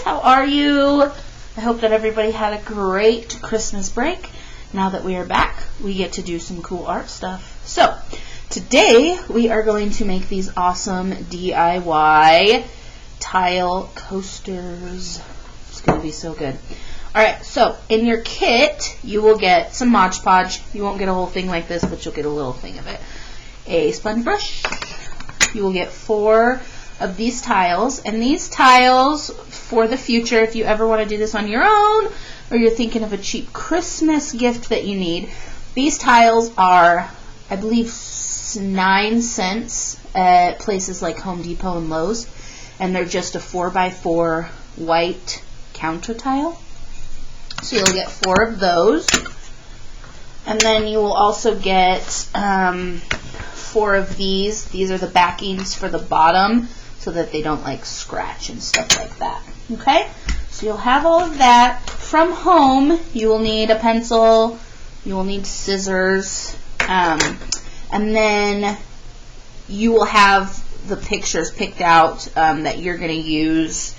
guys, how are you? I hope that everybody had a great Christmas break. Now that we are back, we get to do some cool art stuff. So, today we are going to make these awesome DIY tile coasters. It's going to be so good. Alright, so in your kit, you will get some Mod Podge. You won't get a whole thing like this, but you'll get a little thing of it. A sponge brush. You will get 4 of these tiles, and these tiles for the future, if you ever want to do this on your own or you're thinking of a cheap Christmas gift that you need, these tiles are, I believe, 9 cents at places like Home Depot and Lowe's, and they're just a 4x4 white counter tile. So you'll get 4 of those, and then you will also get 4 of these. These are the backings for the bottom so that they don't like scratch and stuff like that. Okay? So you'll have all of that. From home, you will need a pencil, you will need scissors, and then you will have the pictures picked out that you're going to use.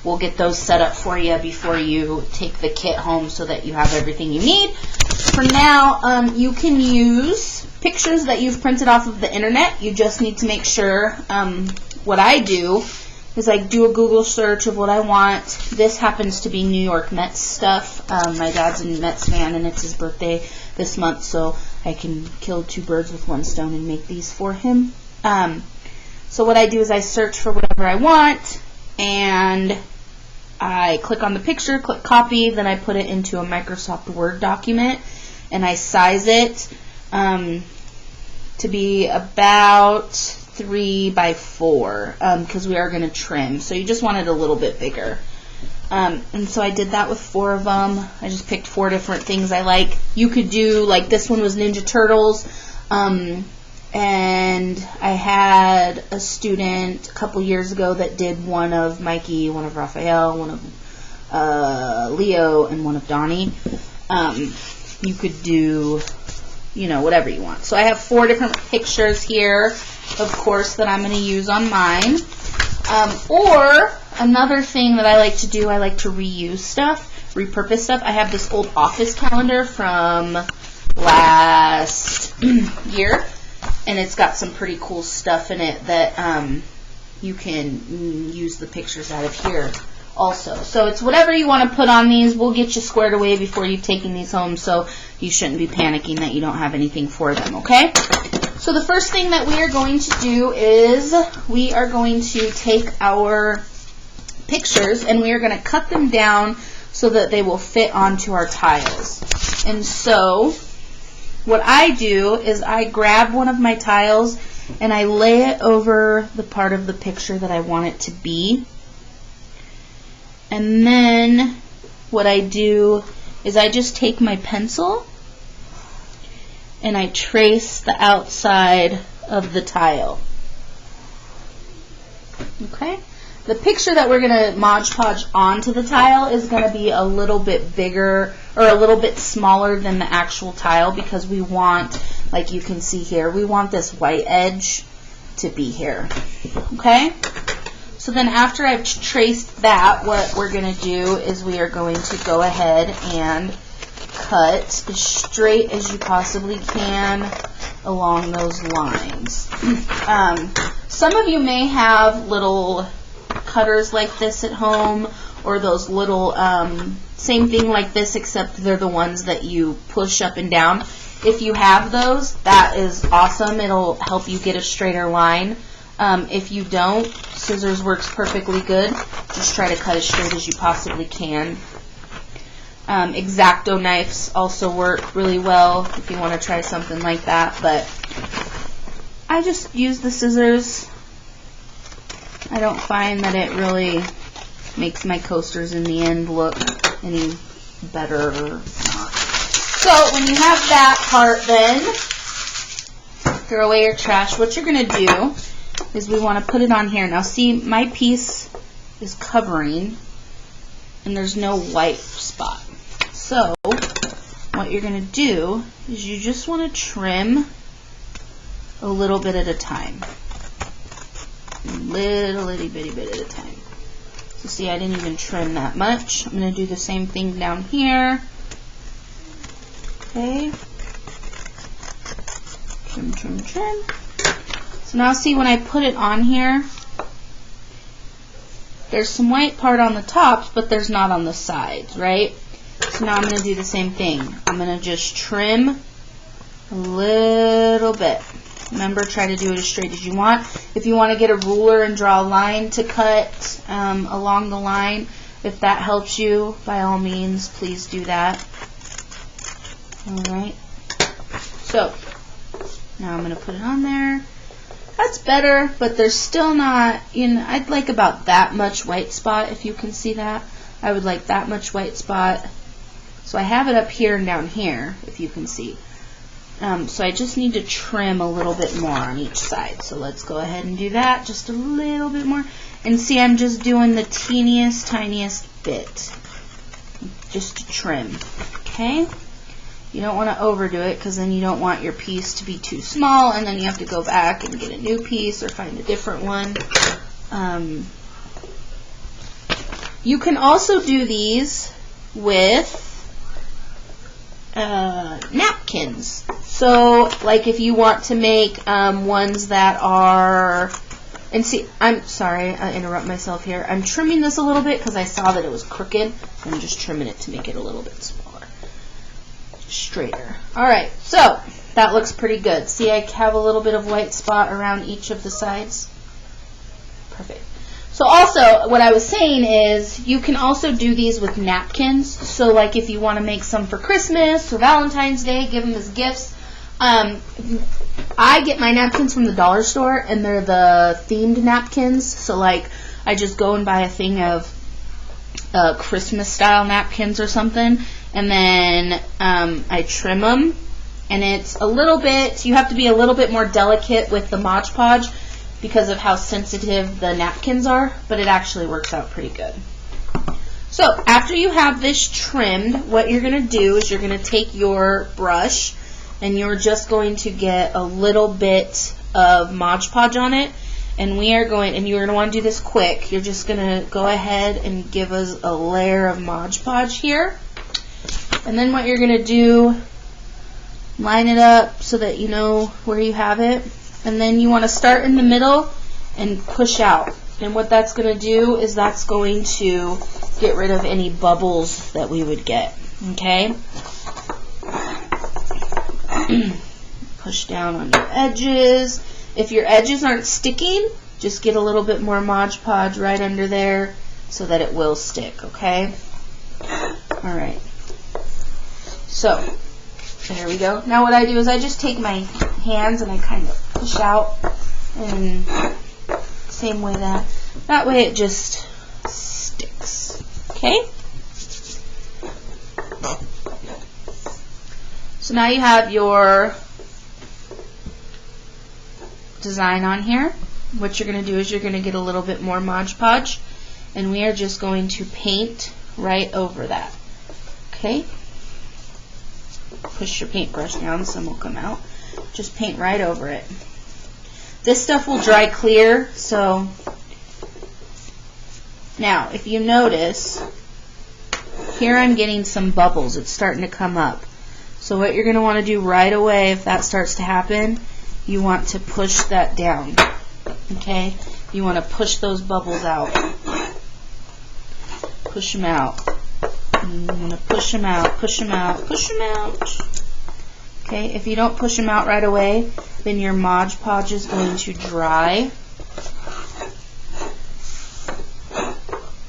We'll get those set up for you before you take the kit home so that you have everything you need. For now, you can use pictures that you've printed off of the internet. You just need to make sure, what I do is I do a Google search of what I want. This happens to be New York Mets stuff. My dad's a Mets fan and it's his birthday this month, so I can kill 2 birds with 1 stone and make these for him. So what I do is I search for whatever I want, and I click on the picture, click copy, then I put it into a Microsoft Word document, and I size it to be about 3x4 because we are going to trim. So you just want it a little bit bigger. And so I did that with 4 of them. I just picked 4 different things I like. You could do, like this one was Ninja Turtles. And I had a student a couple years ago that did one of Mikey, one of Raphael, one of Leo, and one of Donnie. You could do, whatever you want. So I have 4 different pictures here, of course, that I'm going to use on mine. Or another thing that I like to do, I like to reuse stuff, repurpose stuff. I have this old office calendar from last year. And it's got some pretty cool stuff in it that you can use the pictures out of here also. So it's whatever you want to put on these. We'll get you squared away before you've taken these home, so you shouldn't be panicking that you don't have anything for them, okay? So the first thing that we are going to do is we are going to take our pictures and we are going to cut them down so that they will fit onto our tiles. And so what I do is I grab one of my tiles and I lay it over the part of the picture that I want it to be. And then what I do is I just take my pencil and I trace the outside of the tile. Okay? The picture that we're going to Mod Podge onto the tile is going to be a little bit bigger or a little bit smaller than the actual tile because we want, like you can see here, we want this white edge to be here. Okay? So then after I've traced that, what we're going to do is we are going to go ahead and cut as straight as you possibly can along those lines. Some of you may have little cutters like this at home, or those little same thing like this, except they're the ones that you push up and down. If you have those, that is awesome. It'll help you get a straighter line. If you don't, scissors works perfectly good. Just try to cut as straight as you possibly can. X-Acto knives also work really well if you want to try something like that, but I just use the scissors. I don't find that it really makes my coasters in the end look any better or not. So when you have that part, then throw away your trash. What you're going to do is we want to put it on here. Now see, my piece is covering and there's no white spot. So what you're going to do is you just want to trim a little bit at a time. Little itty bitty bit at a time. So see, I didn't even trim that much. I'm going to do the same thing down here. Okay. Trim, trim, trim. So now see, when I put it on here, there's some white part on the tops, but there's not on the sides, right? So now I'm going to do the same thing. I'm going to just trim a little bit. Remember, try to do it as straight as you want. If you want to get a ruler and draw a line to cut along the line, if that helps you, by all means, please do that. Alright. So, now I'm going to put it on there. That's better, but there's still not, I'd like about that much white spot, if you can see that. I would like that much white spot. So I have it up here and down here, if you can see. So I just need to trim a little bit more on each side. So let's go ahead and do that, just a little bit more. And see, I'm just doing the teeniest, tiniest bit, just to trim, okay? You don't want to overdo it, because then you don't want your piece to be too small, and then you have to go back and get a new piece or find a different one. You can also do these with napkins. So, like if you want to make ones that are, and see, I'm sorry, I interrupt myself here. I'm trimming this a little bit because I saw that it was crooked. I'm just trimming it to make it a little bit smaller, straighter. Alright, so that looks pretty good. See, I have a little bit of white spot around each of the sides. Perfect. So also, what I was saying is, you can also do these with napkins. So like if you want to make some for Christmas or Valentine's Day, give them as gifts. I get my napkins from the dollar store, and they're the themed napkins. So like, I just go and buy a thing of Christmas style napkins or something, and then I trim them. And it's a little bit, you have to be a little bit more delicate with the Mod Podge, because of how sensitive the napkins are, but it actually works out pretty good. So after you have this trimmed, what you're going to do is you're going to take your brush and you're just going to get a little bit of Mod Podge on it, and you're going to want to do this quick. You're just going to go ahead and give us a layer of Mod Podge here, and then what you're going to do, line it up so that you know where you have it. And then you want to start in the middle and push out. And what that's going to do is that's going to get rid of any bubbles that we would get. Okay? Push down on your edges. If your edges aren't sticking, just get a little bit more Mod Podge right under there so that it will stick. Okay? Alright. So, there we go. Now what I do is I just take my hands and I kind of push out, and same way that way it just sticks. Okay? So now you have your design on here. What you're going to do is you're going to get a little bit more Mod Podge, and we are just going to paint right over that. Okay? Push your paintbrush down, some will come out. Just paint right over it. This stuff will dry clear, so now if you notice, here I'm getting some bubbles. It's starting to come up. So what you're going to want to do right away, if that starts to happen, you want to push that down. Okay? You want to push those bubbles out. Push them out. I'm going to push them out, push them out, push them out. Okay, if you don't push them out right away, then your Mod Podge is going to dry,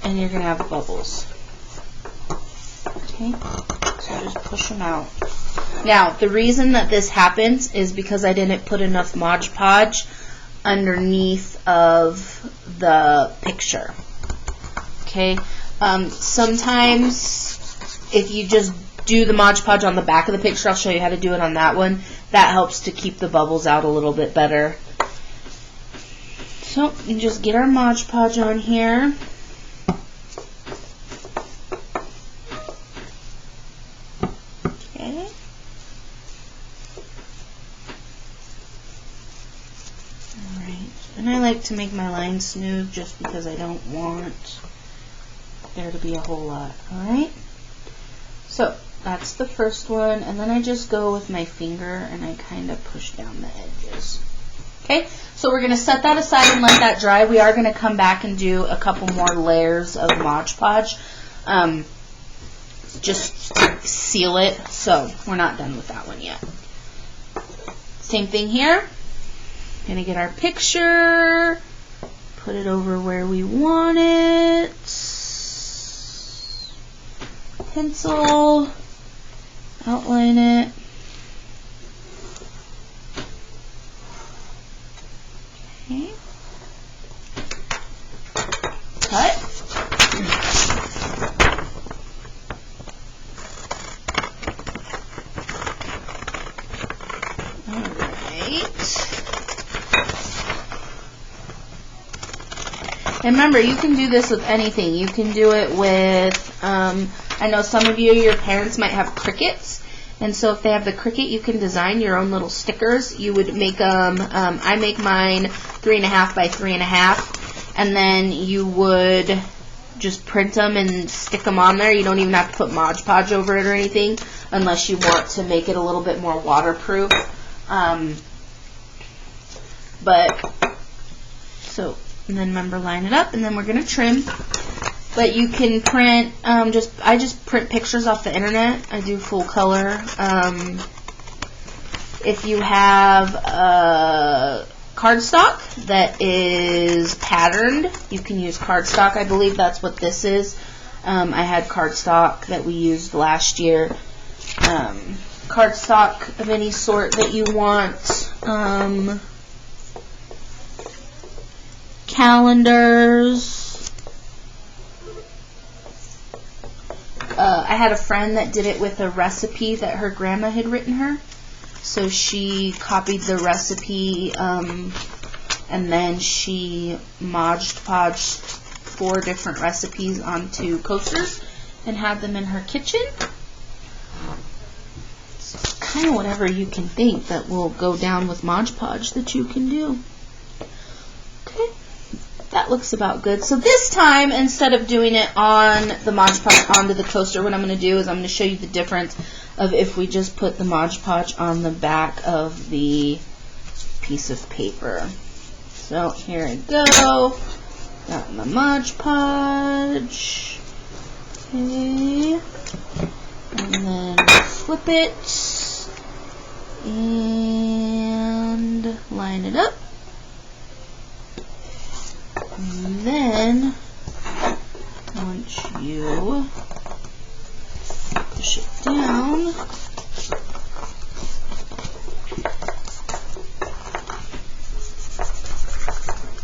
and you're going to have bubbles. Okay, so just push them out. Now, the reason that this happens is because I didn't put enough Mod Podge underneath of the picture. Okay, sometimes if you just do the Mod Podge on the back of the picture, I'll show you how to do it on that one. That helps to keep the bubbles out a little bit better. So, you just get our Mod Podge on here. Okay. Alright, and I like to make my line smooth just because I don't want there to be a whole lot. Alright? So, that's the first one, and then I just go with my finger and I kind of push down the edges. Okay, so we're going to set that aside and let that dry. We are going to come back and do a couple more layers of Mod Podge. Just to seal it, so we're not done with that one yet. Same thing here. Going to get our picture, put it over where we want it. Pencil, outline it. Okay. Cut. And remember, you can do this with anything. You can do it with, I know some of you, your parents might have Cricuts. And so if they have the Cricut, you can design your own little stickers. You would make them, I make mine 3.5 by 3.5. And then you would just print them and stick them on there. You don't even have to put Mod Podge over it or anything unless you want to make it a little bit more waterproof. And then remember, line it up, and then we're going to trim. But you can print, I just print pictures off the internet. I do full color. If you have cardstock that is patterned, you can use cardstock. I believe that's what this is. I had cardstock that we used last year. Cardstock of any sort that you want. Calendars. I had a friend that did it with a recipe that her grandma had written her. So she copied the recipe and then she Mod Podged 4 different recipes onto coasters and had them in her kitchen. It's kind of whatever you can think that will go down with Mod Podge that you can do. Okay. That looks about good. So this time, instead of doing it on the Mod Podge onto the coaster, what I'm going to do is I'm going to show you the difference of if we just put the Mod Podge on the back of the piece of paper. So here I go. Got my Mod Podge. Okay. And then flip it and line it up. And then, once you push it down,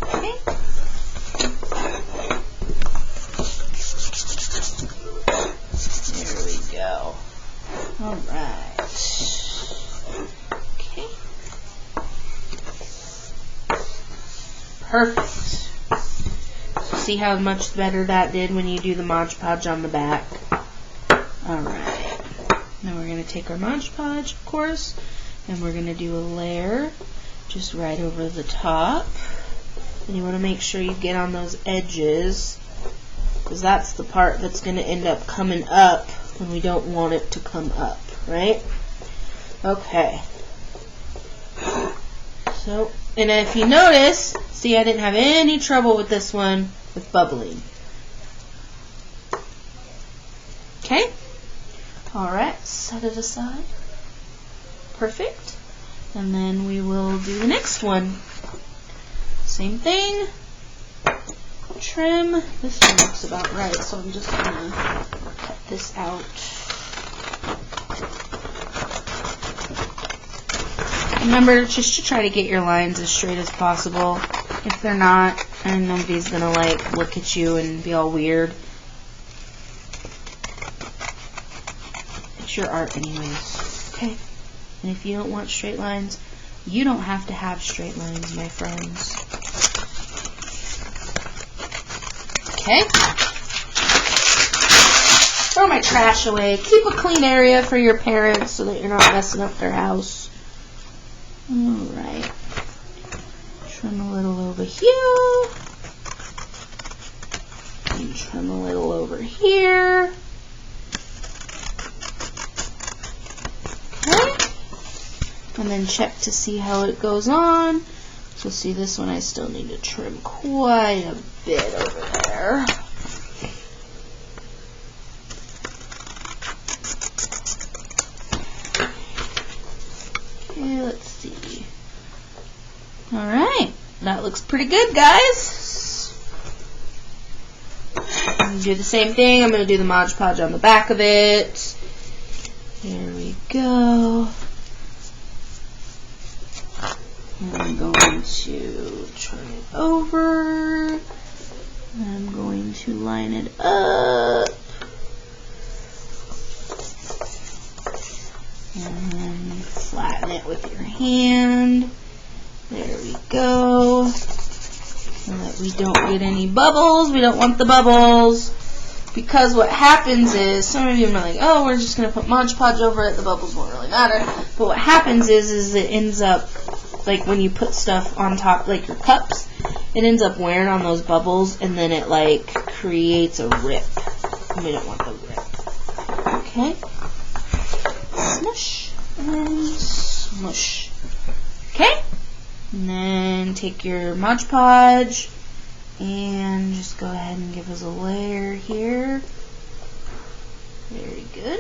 okay. There we go. All right. Okay. Perfect. See how much better that did when you do the Mod Podge on the back. Alright. Now we're going to take our Mod Podge, of course, and we're going to do a layer just right over the top. And you want to make sure you get on those edges, because that's the part that's going to end up coming up when we don't want it to come up, right? Okay. So, and if you notice, see, I didn't have any trouble with this one with bubbling. Okay. Alright, set it aside. Perfect. And then we will do the next one. Same thing. Trim. This one looks about right, so I'm just going to cut this out. Remember just to try to get your lines as straight as possible. If they're not, and nobody's going to like look at you and be all weird. It's your art anyways. Okay? And if you don't want straight lines, you don't have to have straight lines, my friends. Okay? Throw my trash away. Keep a clean area for your parents so that you're not messing up their house. Alright. Trim a little over here. And trim a little over here. Okay. And then check to see how it goes on. So see, this one I still need to trim quite a bit over there. Okay, let's see. Alright, that looks pretty good, guys. I'm going to do the same thing. I'm going to do the Mod Podge on the back of it. There we go. I'm going to turn it over. I'm going to line it up. And then flatten it with your hand. There we go. So that we don't get any bubbles. We don't want the bubbles. Because what happens is, some of you are like, oh, we're just going to put Mod Podge over it. The bubbles won't really matter. But what happens is it ends up, like when you put stuff on top, like your cups, it ends up wearing on those bubbles, and then it like creates a rip. We don't want the rip. Okay. Smush and smush. Okay. And then take your Mod Podge and just go ahead and give us a layer here. Very good.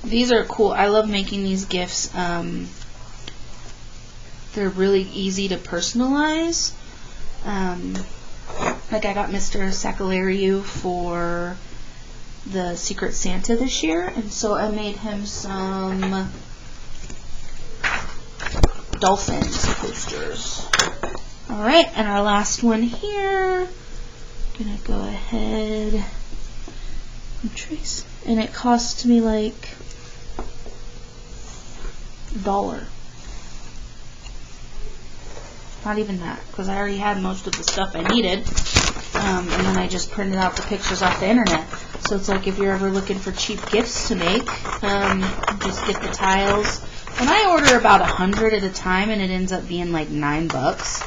These are cool. I love making these gifts. They're really easy to personalize. Like I got Mr. Sacalariu for the Secret Santa this year, and so I made him some dolphins posters. Alright, and our last one here. I'm gonna go ahead and trace. And it cost me like $1. Not even that, because I already had most of the stuff I needed. And then I just printed out the pictures off the internet. So it's like if you're ever looking for cheap gifts to make, just get the tiles. And I order about 100 at a time, and it ends up being like $9.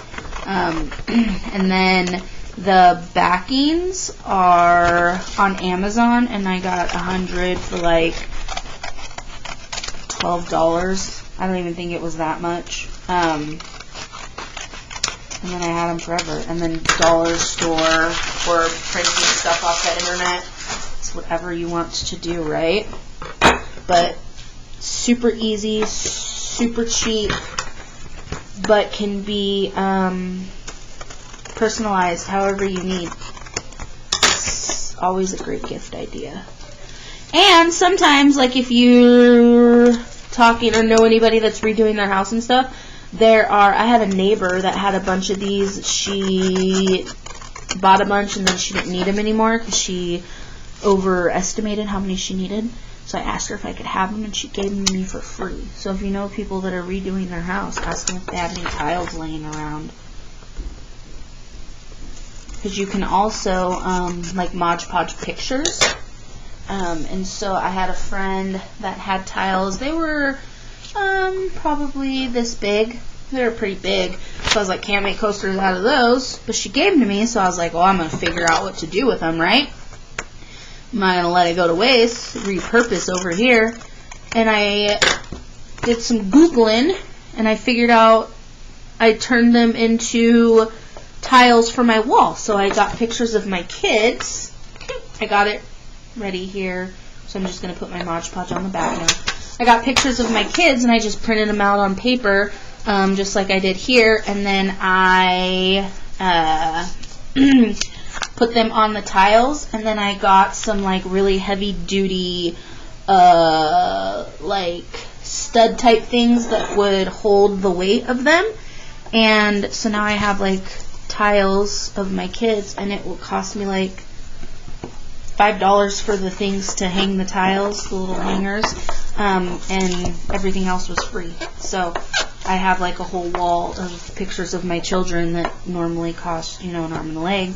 And then the backings are on Amazon, and I got 100 for like $12. I don't even think it was that much. And then I had them forever. And then dollar store for printing stuff off the internet. It's whatever you want to do, right? But super easy, super cheap, but can be personalized however you need. It's always a great gift idea. And sometimes, like if you're talking or know anybody that's redoing their house and stuff, I had a neighbor that had a bunch of these. She bought a bunch and then she didn't need them anymore because she overestimated how many she needed. So I asked her if I could have them, and she gave them to me for free. So if you know people that are redoing their house, ask them if they have any tiles laying around. Because you can also like Mod Podge pictures. And so I had a friend that had tiles. They were probably this big. They were pretty big. So I was like, can't make coasters out of those. But she gave them to me, so I was like, well, I'm going to figure out what to do with them, right? I'm not going to let it go to waste. Repurpose over here. And I did some Googling, and I figured out I turned them into tiles for my wall. So I got pictures of my kids. Okay, I got it ready here. So I'm just going to put my Mod Podge on the back now. I got pictures of my kids, and I just printed them out on paper, just like I did here. And then I put them on the tiles, and then I got some like really heavy duty like stud type things that would hold the weight of them. And so now I have like tiles of my kids, and it will cost me like $5 for the things to hang the tiles, the little hangers, and everything else was free. So I have like a whole wall of pictures of my children that normally cost, an arm and a leg.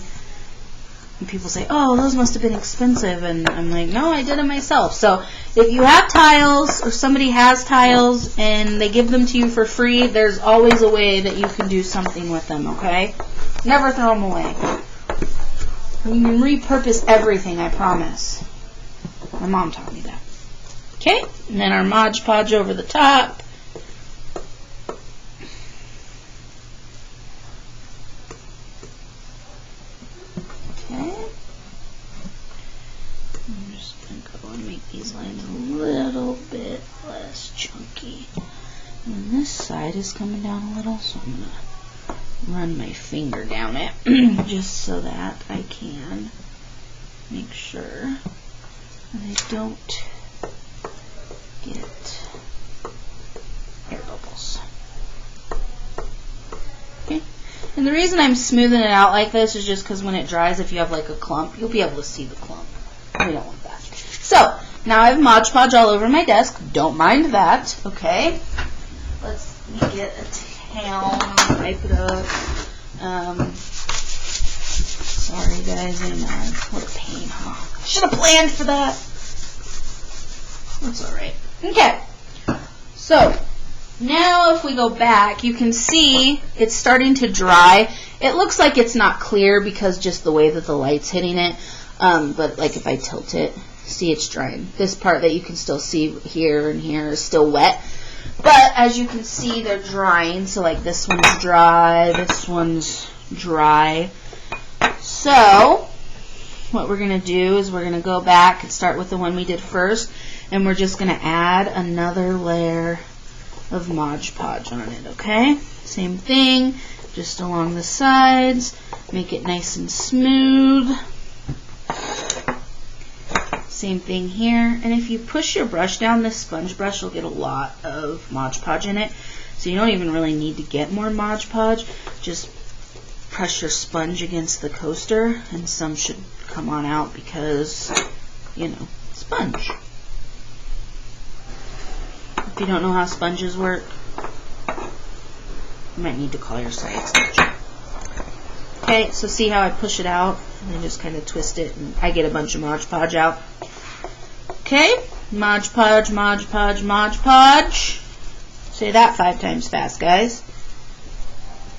And people say, oh, those must have been expensive. And I'm like, no, I did it myself. So if you have tiles or somebody has tiles and they give them to you for free, there's always a way that you can do something with them, okay? Never throw them away. You can repurpose everything, I promise. My mom taught me that. Okay, and then our Mod Podge over the top. Okay. I'm just going to go and make these lines a little bit less chunky. And this side is coming down a little, so I'm going to run my finger down it just so that I can make sure that I don't get air bubbles. Okay. And the reason I'm smoothing it out like this is just because when it dries, if you have like a clump, you'll be able to see the clump. We don't want that. So, now I have Mod Podge all over my desk. Don't mind that. Okay. Let's get a towel and wipe it up. Sorry guys, I know. What a pain, huh? Should have planned for that. That's alright. Okay. So, now if we go back, you can see it's starting to dry. It looks like it's not clear because just the way that the light's hitting it. But like if I tilt it, see it's drying. This part that you can still see here and here is still wet. But as you can see, they're drying. So like this one's dry, this one's dry. So what we're going to do is we're going to go back and start with the one we did first. And we're just going to add another layer of Mod Podge on it, okay? Same thing, just along the sides. Make it nice and smooth. Same thing here. And if you push your brush down, this sponge brush will get a lot of Mod Podge in it. So you don't even really need to get more Mod Podge. Just press your sponge against the coaster and some should come on out because, you know, sponge. If you don't know how sponges work, you might need to call your science teacher. Okay, so see how I push it out and then just kind of twist it and I get a bunch of Mod Podge out. Okay, Mod Podge, Mod Podge, Mod Podge. Say that 5 times fast, guys.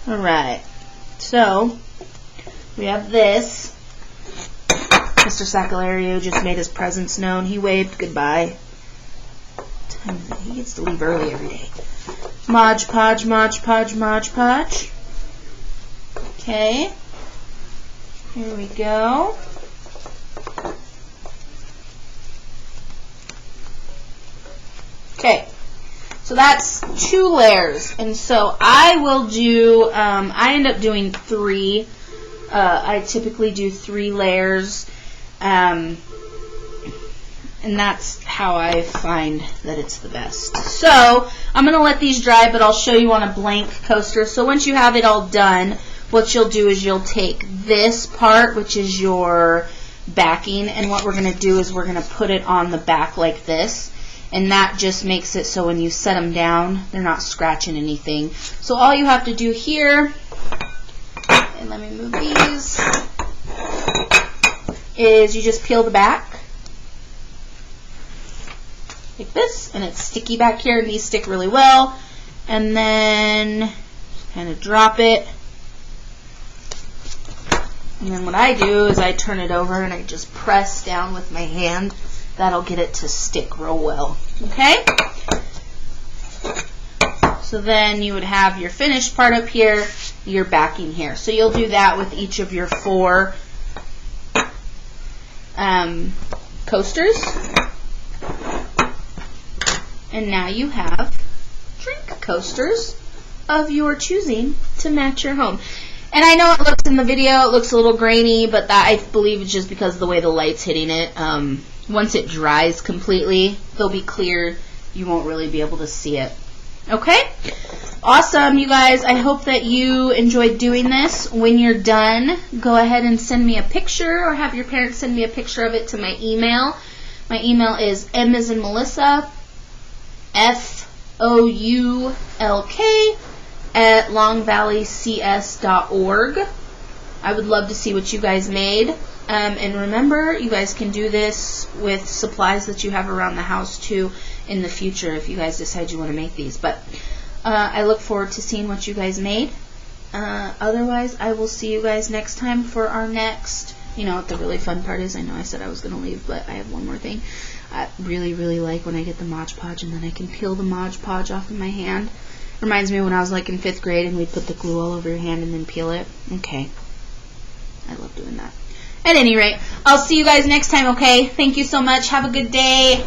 Alright, so we have this. Mr. Sacalario just made his presence known. He waved goodbye. He gets to leave early every day. Mod Podge, Mod Podge, Mod Podge. Okay. Here we go. Okay. So that's 2 layers. And so I will do, I end up doing 3. I typically do 3 layers. And that's how I find that it's the best. So I'm going to let these dry, but I'll show you on a blank coaster. So once you have it all done, what you'll do is you'll take this part, which is your backing, and what we're going to do is we're going to put it on the back like this. And that just makes it so when you set them down, they're not scratching anything. So all you have to do here, and let me move these, is you just peel the back. Like this, and it's sticky back here, and these stick really well. And then kind of drop it. And then what I do is I turn it over and I just press down with my hand. That'll get it to stick real well. Okay? So then you would have your finished part up here, your backing here. So you'll do that with each of your 4 coasters. And now you have drink coasters of your choosing to match your home. And I know it looks in the video, it looks a little grainy, but that I believe it's just because of the way the light's hitting it. Once it dries completely, they'll be clear. You won't really be able to see it. Okay? Awesome, you guys. I hope that you enjoyed doing this. When you're done, go ahead and send me a picture or have your parents send me a picture of it to my email. My email is M as in Melissa, FOULK @longvalleycs.org. I would love to see what you guys made. And remember, you guys can do this with supplies that you have around the house too in the future if you guys decide you want to make these. But I look forward to seeing what you guys made. Otherwise, I will see you guys next time for our next. You know what the really fun part is? I know I said I was going to leave, but I have one more thing. I really, really like when I get the Mod Podge and then I can peel the Mod Podge off of my hand. Reminds me when I was like in 5th grade and we'd put the glue all over your hand and then peel it. Okay. I love doing that. At any rate, I'll see you guys next time, okay? Thank you so much. Have a good day.